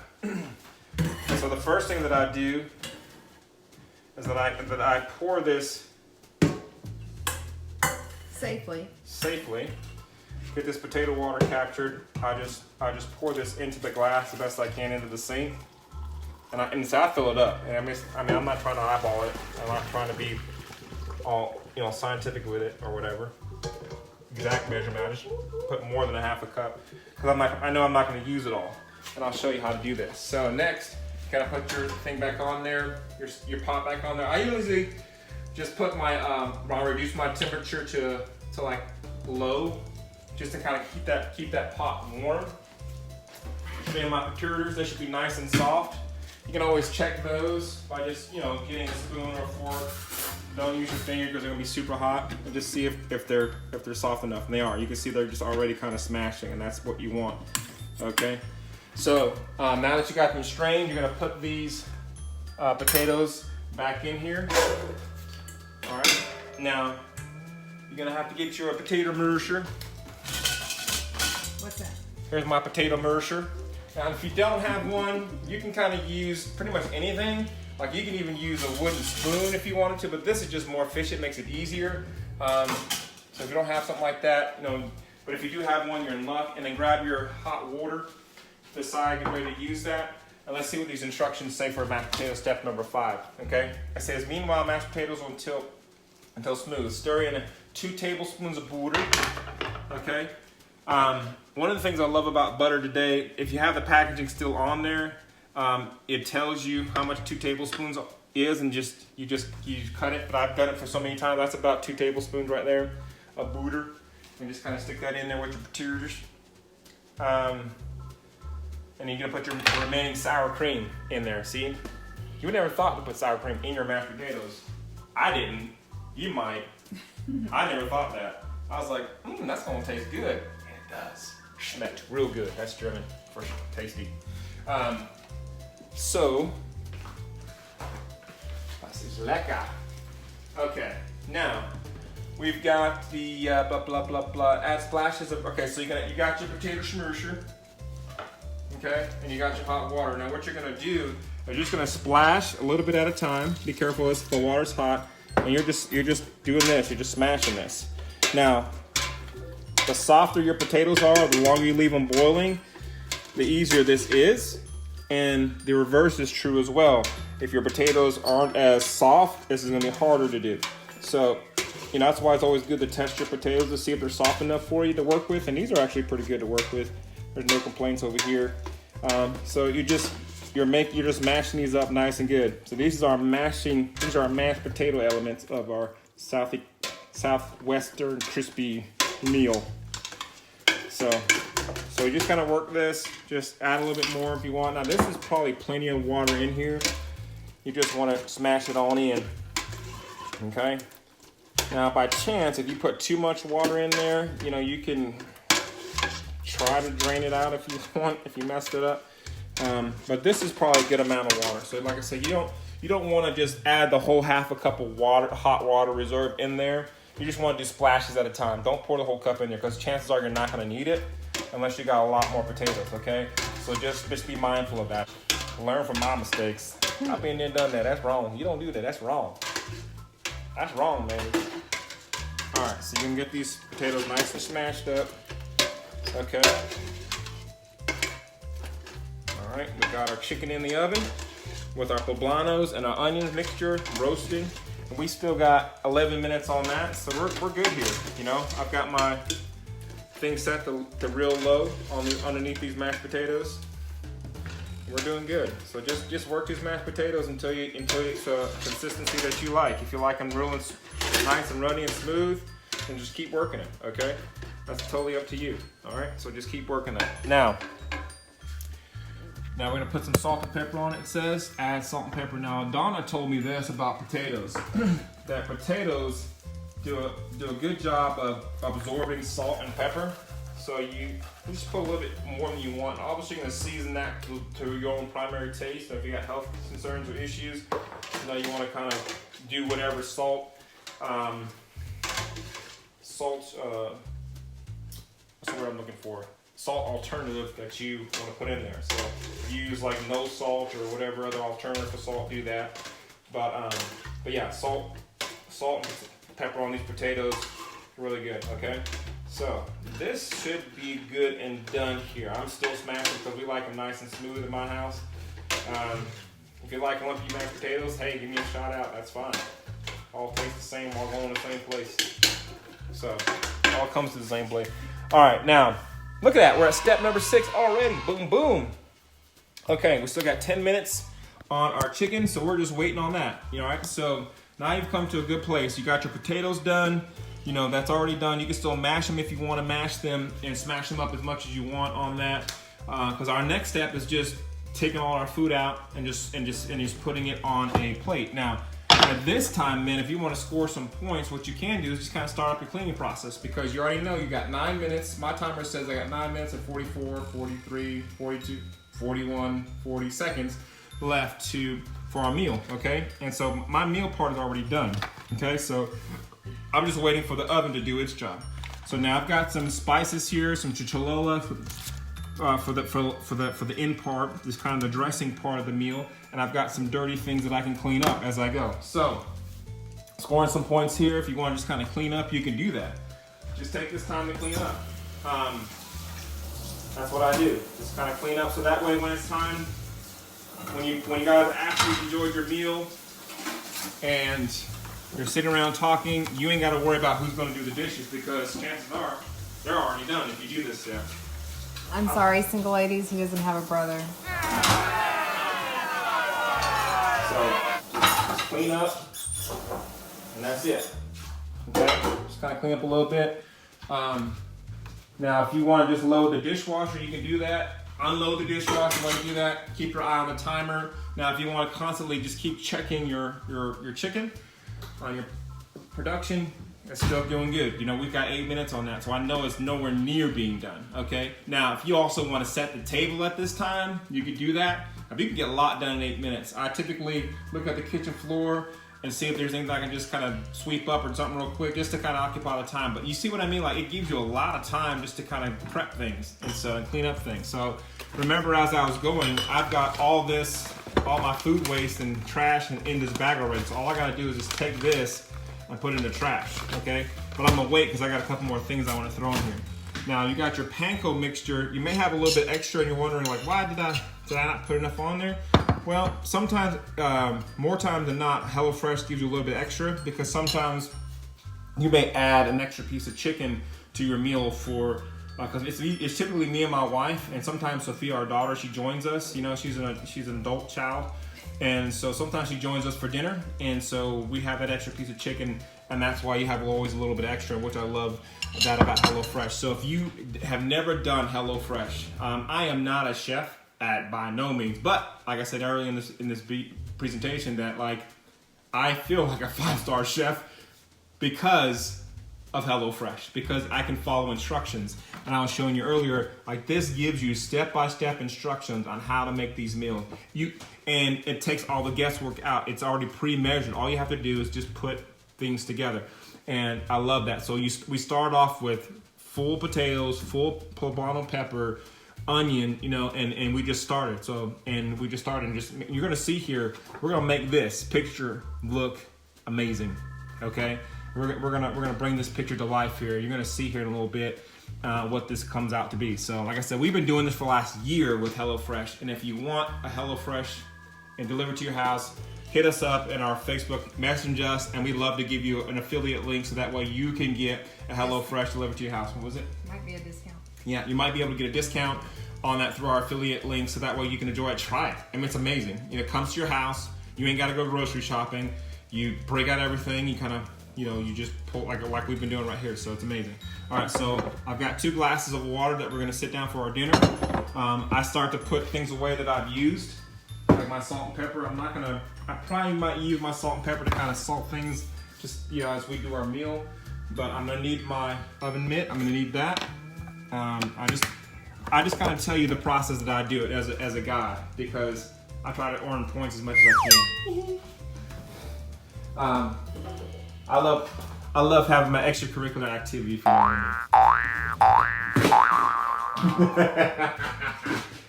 [SPEAKER 1] So the first thing that I do is that I pour this safely. Get this potato water captured. I just pour this into the glass the best I can into the sink. And so I fill it up. And I'm not trying to eyeball it. I'm not trying to be all, scientific with it or whatever. Exact measurement. I just put more than a half a cup because I know I'm not going to use it all. And I'll show you how to do this. So next, you gotta put your thing back on there, your pot back on there. I usually just put my, I reduce my temperature to like low, just to kind of keep that pot warm. And my potatoes, they should be nice and soft. You can always check those by just, getting a spoon or a fork. Don't use your finger because they're gonna be super hot. And just see if they're soft enough. And they are. You can see they're just already kind of smashing, and that's what you want. Okay. So now that you got them strained, you're gonna put these potatoes back in here. All right. Now you're gonna have to get your potato masher.
[SPEAKER 2] What's that?
[SPEAKER 1] Here's my potato masher. Now, if you don't have one, you can kind of use pretty much anything. Like you can even use a wooden spoon if you wanted to, but this is just more efficient, makes it easier. So if you don't have something like that, but if you do have one, you're in luck. And then grab your hot water, decide, get ready to use that. And let's see what these instructions say for mashed potato step number 5, okay? It says, meanwhile, mash potatoes until smooth. Stir in 2 tablespoons of butter, okay? One of the things I love about butter today, if you have the packaging still on there, it tells you how much 2 tablespoons is, and you cut it. But I've done it for so many times. That's about 2 tablespoons right there of butter. And just kind of stick that in there with your potatoes. And you're gonna put your remaining sour cream in there. See, you would never thought to put sour cream in your mashed potatoes. I didn't. You might. I never thought that. I was like, that's gonna taste good. It does. Schmeckt real good. That's German for tasty. So, das ist lecker. Okay, now we've got the blah blah blah blah. Add splashes of. Okay, so you got your potato smusher. Okay, and you got your hot water. Now what you're gonna do, you're just gonna splash a little bit at a time. Be careful if the water's hot, and you're just doing this. You're just smashing this. Now, the softer your potatoes are, the longer you leave them boiling, the easier this is. And the reverse is true as well. If your potatoes aren't as soft, this is gonna be harder to do. So, that's why it's always good to test your potatoes to see if they're soft enough for you to work with. And these are actually pretty good to work with. There's no complaints over here. So you're just mashing these up nice and good. So these are our mashed potato elements of our southwestern crispy meal. So you just kind of work this, just add a little bit more if you want. Now this is probably plenty of water in here. You just want to smash it on in, okay? Now by chance, if you put too much water in there, you can try to drain it out if you want, if you messed it up. But this is probably a good amount of water. So like I said, you don't want to just add the whole half a cup of water, hot water reserve in there. You just want to do splashes at a time. Don't pour the whole cup in there because chances are you're not going to need it unless you got a lot more potatoes, okay? So just be mindful of that. Learn from my mistakes. I've been there, done that. That's wrong. You don't do that. That's wrong. That's wrong, man. All right, so you can get these potatoes nice and smashed up. Okay. All right, we got our chicken in the oven with our poblanos and our onions mixture roasting. And we still got 11 minutes on that, so we're good here. I've got my thing set to real low underneath these mashed potatoes. We're doing good. So just work these mashed potatoes until it's a consistency that you like. If you like them real and nice and runny and smooth, then just keep working it. Okay. That's totally up to you, all right? So just keep working that. Now we're gonna put some salt and pepper on it, it says. Add salt and pepper. Now, Donna told me this about potatoes, that potatoes do a good job of absorbing salt and pepper. So you just put a little bit more than you want. Obviously, you're gonna season that to your own primary taste. So if you got health concerns or issues, you wanna kind of do whatever salt, what's the word I'm looking for? Salt alternative that you want to put in there. So use like no salt or whatever other alternative for salt, do that. But yeah, salt and pepper on these potatoes, really good, okay? So this should be good and done here. I'm still smashing because we like them nice and smooth in my house. If you like lumpy mashed potatoes, hey, give me a shout out. That's fine. All taste the same, all going to the same place. So, it all comes to the same place. All right, now, look at that. We're at step number 6 already. Boom, boom. Okay, we still got 10 minutes on our chicken, so we're just waiting on that. You know, all right? So, now you've come to a good place. You got your potatoes done. You know, that's already done. You can still mash them if you want to mash them and smash them up as much as you want on that. Because our next step is just taking all our food out and just putting it on a plate. Now, at this time, man, if you want to score some points, what you can do is just kind of start up your cleaning process, because you already know you got 9 minutes. My timer says I got 9 minutes and 44, 43, 42, 41, 40 seconds left for our meal, okay? And so my meal part is already done, okay? So I'm just waiting for the oven to do its job. So now I've got some spices here, some chicholala for the end part, this kind of the dressing part of the meal, and I've got some dirty things that I can clean up as I go. So scoring some points here. If you want to just kind of clean up, you can do that. Just take this time to clean up. That's what I do. Just kind of clean up, so that way when it's time, when you guys actually enjoyed your meal and you're sitting around talking, you ain't got to worry about who's going to do the dishes, because chances are they're already done if you do this step.
[SPEAKER 2] I'm sorry, single ladies, he doesn't have a brother.
[SPEAKER 1] So just clean up, and that's it. Okay, just kind of clean up a little bit. Now, if you want to just load the dishwasher, you can do that. Unload the dishwasher when you do that. Keep your eye on the timer. Now, if you want to constantly just keep checking your chicken on your production, it's still doing good. You know, we've got 8 minutes on that, so I know it's nowhere near being done, okay? Now, if you also want to set the table at this time, you could do that. If you can get a lot done in 8 minutes. I typically look at the kitchen floor and see if there's anything I can just kind of sweep up or something real quick, just to kind of occupy the time. But you see what I mean? Like, it gives you a lot of time just to kind of prep things and clean up things. So remember, as I was going, I've got all my food waste and trash in this bag already. So all I gotta do is just take this and put it in the trash, okay? But I'm gonna wait, because I got a couple more things I wanna throw in here. Now, you got your panko mixture. You may have a little bit extra and you're wondering, like, why did I not put enough on there? Well, sometimes, more times than not, HelloFresh gives you a little bit extra, because sometimes you may add an extra piece of chicken to your meal for, because it's typically me and my wife, and sometimes Sophia, our daughter, she joins us. You know, she's an adult child, and so sometimes she joins us for dinner, and so we have that extra piece of chicken, and that's why you have always a little bit extra, which I love that about HelloFresh. So if you have never done HelloFresh, I am not a chef by no means, but like I said earlier in this presentation, that like I feel like a 5-star chef because of HelloFresh, because I can follow instructions. And I was showing you earlier, like, this gives you step-by-step instructions on how to make these meals. And it takes all the guesswork out. It's already pre-measured. All you have to do is just put things together. And I love that. So we start off with full potatoes, full poblano pepper, onion, you know, and we just started. You're gonna see here, we're gonna make this picture look amazing, okay? We're gonna bring this picture to life here. You're gonna see here in a little bit what this comes out to be. So like I said, we've been doing this for the last year with HelloFresh, and if you want a HelloFresh and delivered to your house, hit us up in our Facebook, message us, and we'd love to give you an affiliate link, so that way you can get a HelloFresh delivered to your house. What was it?
[SPEAKER 2] Might be a discount.
[SPEAKER 1] Yeah, you might be able to get a discount on that through our affiliate link, so that way you can enjoy it. Try it. I mean, it's amazing. You know, it comes to your house. You ain't got to go grocery shopping. You break out everything. You kind of, you know, you just pull like we've been doing right here. So it's amazing. All right, so I've got 2 glasses of water that we're gonna sit down for our dinner. I start to put things away that I've used, like my salt and pepper. I probably might use my salt and pepper to kind of salt things, just, you know, as we do our meal. But I'm gonna need my oven mitt. I'm gonna need that. I just kind of tell you the process that I do it as a guy, because I try to earn points as much as I can. I love having my extracurricular activity for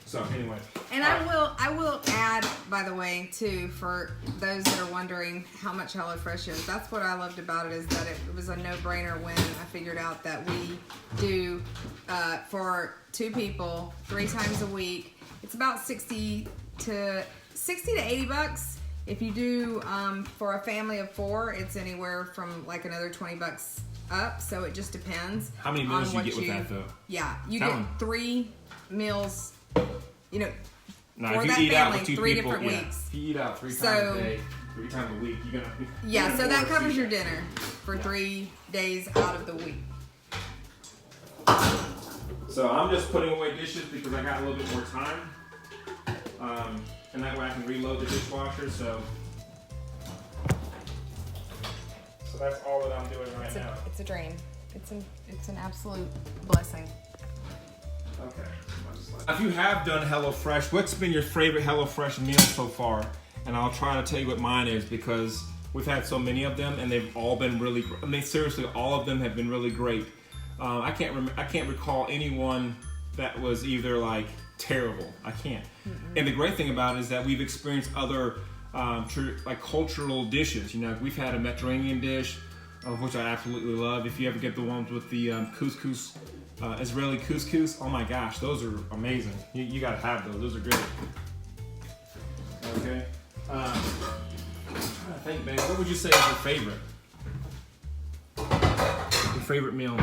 [SPEAKER 1] So anyway.
[SPEAKER 2] And I will add, by the way, too, for those that are wondering how much HelloFresh is. That's what I loved about it, is that it was a no-brainer when I figured out that we do for 2 people 3 times a week. It's about $60 to 60 to 80 bucks. If you do for a family of 4, it's anywhere from like another 20 bucks up. So it just depends.
[SPEAKER 1] How many meals do you get with that though?
[SPEAKER 2] Yeah, you get 3 meals. You know,
[SPEAKER 1] now,
[SPEAKER 2] for
[SPEAKER 1] if you
[SPEAKER 2] that
[SPEAKER 1] eat out
[SPEAKER 2] family,
[SPEAKER 1] with 2
[SPEAKER 2] 3
[SPEAKER 1] people,
[SPEAKER 2] different
[SPEAKER 1] yeah.
[SPEAKER 2] weeks.
[SPEAKER 1] If you eat out 3 times
[SPEAKER 2] So-
[SPEAKER 1] a day, 3 times a week, you're gonna.
[SPEAKER 2] Yeah, so that covers your
[SPEAKER 1] dinner.
[SPEAKER 2] dinner for 3 days out of the week.
[SPEAKER 1] So I'm just putting away dishes because I got a little bit more time, and that way I can reload the dishwasher. So that's all that I'm doing right now.
[SPEAKER 2] It's a dream. It's an absolute blessing.
[SPEAKER 1] Okay. If you have done HelloFresh, what's been your favorite HelloFresh meal so far? And I'll try to tell you what mine is because we've had so many of them and they've all been really. I mean, seriously, all of them have been really great. I can't recall anyone that was either like terrible. I can't. And the great thing about it is that we've experienced other like cultural dishes. You know, we've had a Mediterranean dish, which I absolutely love. If you ever get the ones with the couscous, Israeli couscous, oh my gosh, those are amazing. You gotta have those. Those are good. Okay. I'm trying to think, babe. What would you say is your favorite? Your favorite meal?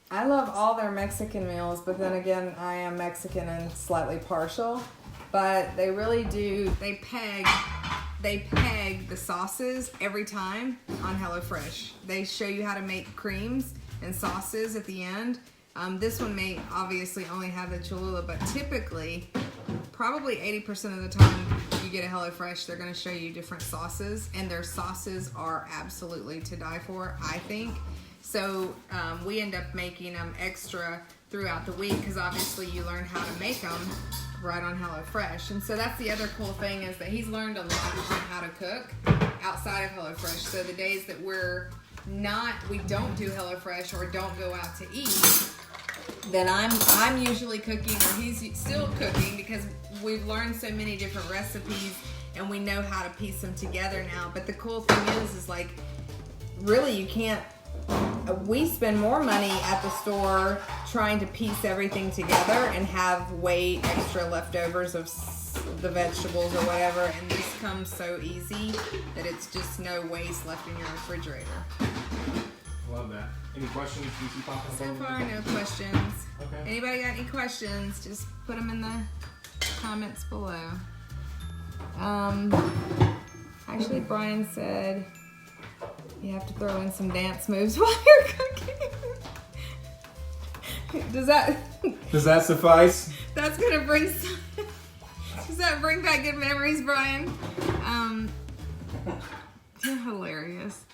[SPEAKER 2] I love all their Mexican meals, but then again, I am Mexican and slightly partial. But they really do, they peg the sauces every time on HelloFresh. They show you how to make creams and sauces at the end. This one may obviously only have the Cholula, but typically, probably 80% of the time you get a HelloFresh, they're going to show you different sauces, and their sauces are absolutely to die for, I think. So we end up making them extra throughout the week because obviously you learn how to make them right on HelloFresh. And so that's the other cool thing is that he's learned a lot on how to cook outside of HelloFresh. So the days that we don't do HelloFresh or don't go out to eat, then I'm usually cooking or he's still cooking because we've learned so many different recipes and we know how to piece them together now. But the cool thing is like really you can't. We spend more money at the store trying to piece everything together and have way extra leftovers of the vegetables or whatever, and this comes so easy that it's just no waste left in your refrigerator.
[SPEAKER 1] Love that. Any questions?
[SPEAKER 2] So far, no questions.
[SPEAKER 1] Okay.
[SPEAKER 2] Anybody got any questions? Just put them in the comments below. Actually, Brian said you have to throw in some dance moves while you're cooking. Does that
[SPEAKER 1] suffice?
[SPEAKER 2] That's gonna bring some, does that bring back good memories, Brian? You're hilarious.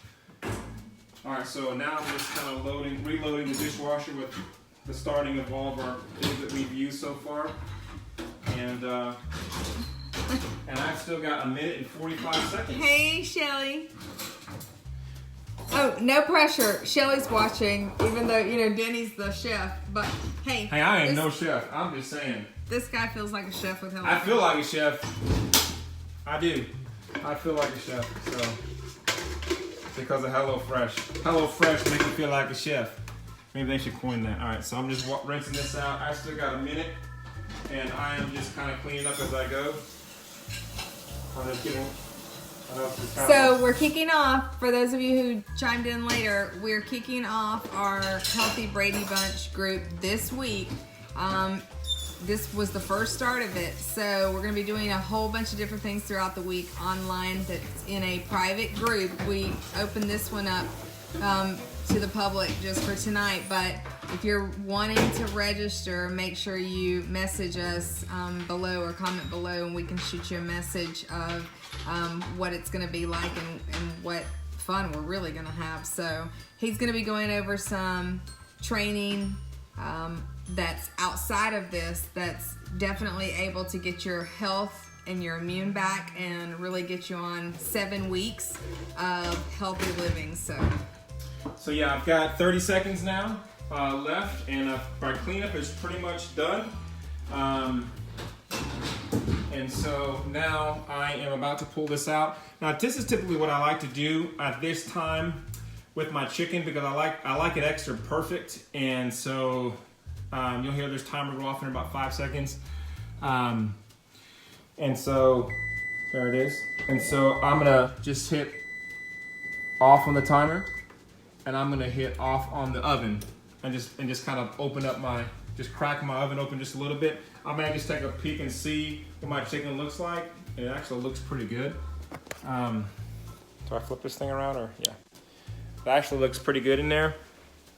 [SPEAKER 1] Alright, so now I'm just kind of reloading the dishwasher with the starting of all of our things that we've used so far. And I've still got 1 minute and 45 seconds.
[SPEAKER 2] Hey, Shelly. Oh, no pressure. Shelly's watching, even though, Denny's the chef. But, hey.
[SPEAKER 1] Hey, I ain't no chef. I'm just saying.
[SPEAKER 2] This guy feels like a chef with HelloFresh.
[SPEAKER 1] I feel like a chef. I do. I feel like a chef, so. Because of HelloFresh. HelloFresh makes you feel like a chef. Maybe they should coin that. Alright, so I'm just rinsing this out. I still got 1 minute. And I am just kind of cleaning up as I go. I'm just kidding.
[SPEAKER 2] So we're kicking off, for those of you who chimed in later, we're kicking off our Healthy Brady Bunch group this week. This was the first start of it. So we're going to be doing a whole bunch of different things throughout the week online that's in a private group. We opened this one up to the public just for tonight, but if you're wanting to register, make sure you message us below or comment below and we can shoot you a message of what it's going to be like and what fun we're really going to have. So he's going to be going over some training that's outside of this that's definitely able to get your health and your immune back and really get you on 7 weeks of healthy living. So
[SPEAKER 1] yeah, I've got 30 seconds now left, and our cleanup is pretty much done. And so now I am about to pull this out. Now this is typically what I like to do at this time with my chicken because I like it extra perfect. And so you'll hear this timer go off in about 5 seconds. And so, there it is. And so I'm gonna just hit off on the timer, and I'm gonna hit off on the oven, and just kind of open up just crack my oven open just a little bit. I may just take a peek and see what my chicken looks like. It actually looks pretty good. Do I flip this thing around or yeah? It actually looks pretty good in there.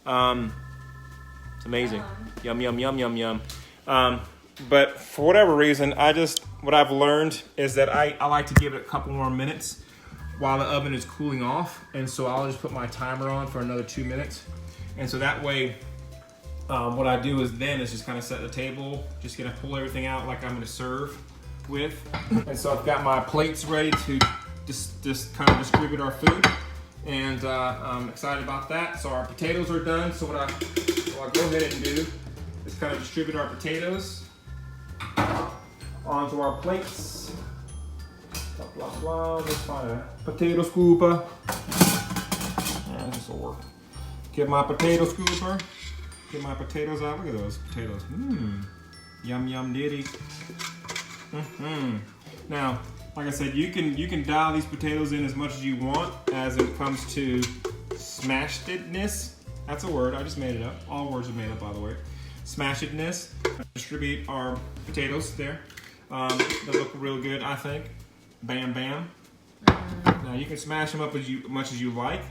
[SPEAKER 1] It's amazing. Yum, yum, yum, yum, yum. But for whatever reason, what I've learned is that I like to give it a couple more minutes while the oven is cooling off. And so I'll just put my timer on for another 2 minutes. And so that way, what I do is just kind of set the table, just gonna pull everything out like I'm gonna serve with. And so I've got my plates ready to just kind of distribute our food. And I'm excited about that. So our potatoes are done. So what I'll go ahead and do is kind of distribute our potatoes onto our plates. Blah, blah, blah. Just find a potato scooper. Yeah, this will work. Get my potato scooper. Get my potatoes out. Look at those potatoes. Yum, yum, diddy. Now, like I said, you can dial these potatoes in as much as you want as it comes to smashedness. That's a word, I just made it up. All words are made up, by the way. Smashedness. Distribute our potatoes there. They look real good, I think. Bam, bam. Now you can smash them up as much as you like.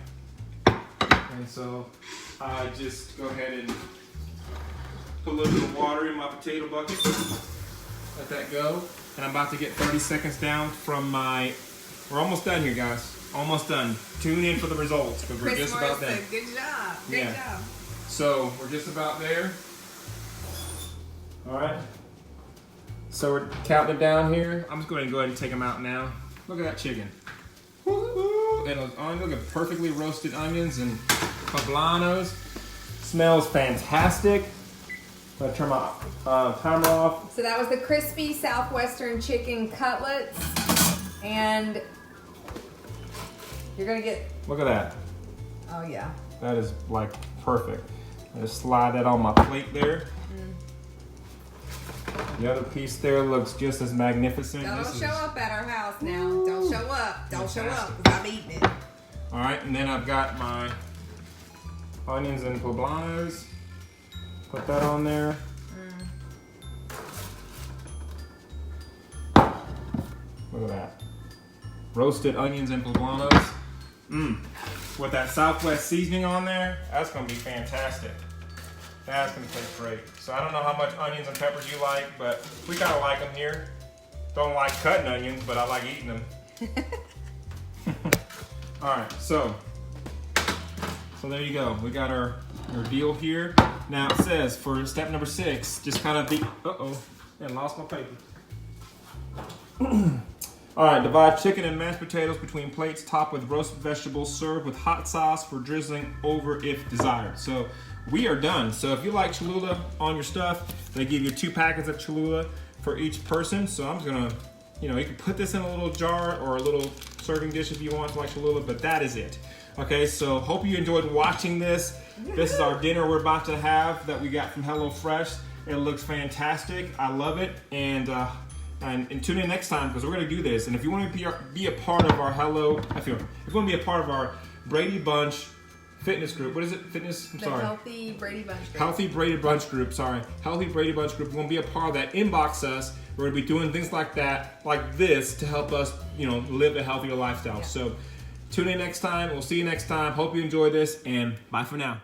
[SPEAKER 1] And so I just go ahead and put a little bit of water in my potato bucket. Let that go. And I'm about to get 30 seconds down from we're almost done here, guys. Almost done. Tune in for the results because we're just about done.
[SPEAKER 2] Good job. Great job.
[SPEAKER 1] So we're just about there. All right. So we're counting it down here. I'm just going to go ahead and take them out now. Look at that chicken. Woo-hoo. And look at perfectly roasted onions and poblanos. Smells fantastic. I'm gonna turn my timer off.
[SPEAKER 2] So that was the crispy Southwestern chicken cutlets, and you're gonna get.
[SPEAKER 1] Look at that.
[SPEAKER 2] Oh yeah.
[SPEAKER 1] That is like perfect. I just slide that on my plate there. The other piece there looks just as magnificent.
[SPEAKER 2] Don't show up at our house now. Don't show up. Don't show up. I'm eating it.
[SPEAKER 1] All right, and then I've got my onions and poblanos. Put that on there. Look at that. Roasted onions and poblanos. With that Southwest seasoning on there, that's gonna be fantastic. That's gonna taste great. So I don't know how much onions and peppers you like, but we kind of like them here. Don't like cutting onions, but I like eating them. All right, so there you go. We got our deal here. Now it says for step number 6, just kind of and lost my paper. All right, divide chicken and mashed potatoes between plates, topped with roasted vegetables, served with hot sauce for drizzling over if desired. So we are done. So if you like Cholula on your stuff, they give you 2 packets of Cholula for each person. So I'm just gonna, you can put this in a little jar or a little serving dish if you want to like Cholula, but that is it. Okay, so hope you enjoyed watching this. This is our dinner we're about to have that we got from HelloFresh. It looks fantastic. I love it. And tune in next time because we're going to do this. And if you want to be a part of our if you want to be a part of our Brady Bunch fitness group, what is it?
[SPEAKER 2] Healthy Brady Bunch group.
[SPEAKER 1] Healthy Brady Bunch group, sorry. Healthy Brady Bunch group. You want to be a part of that, inbox us. We're going to be doing things like that, like this, to help us, live a healthier lifestyle. Yeah. So tune in next time. We'll see you next time. Hope you enjoyed this, and bye for now.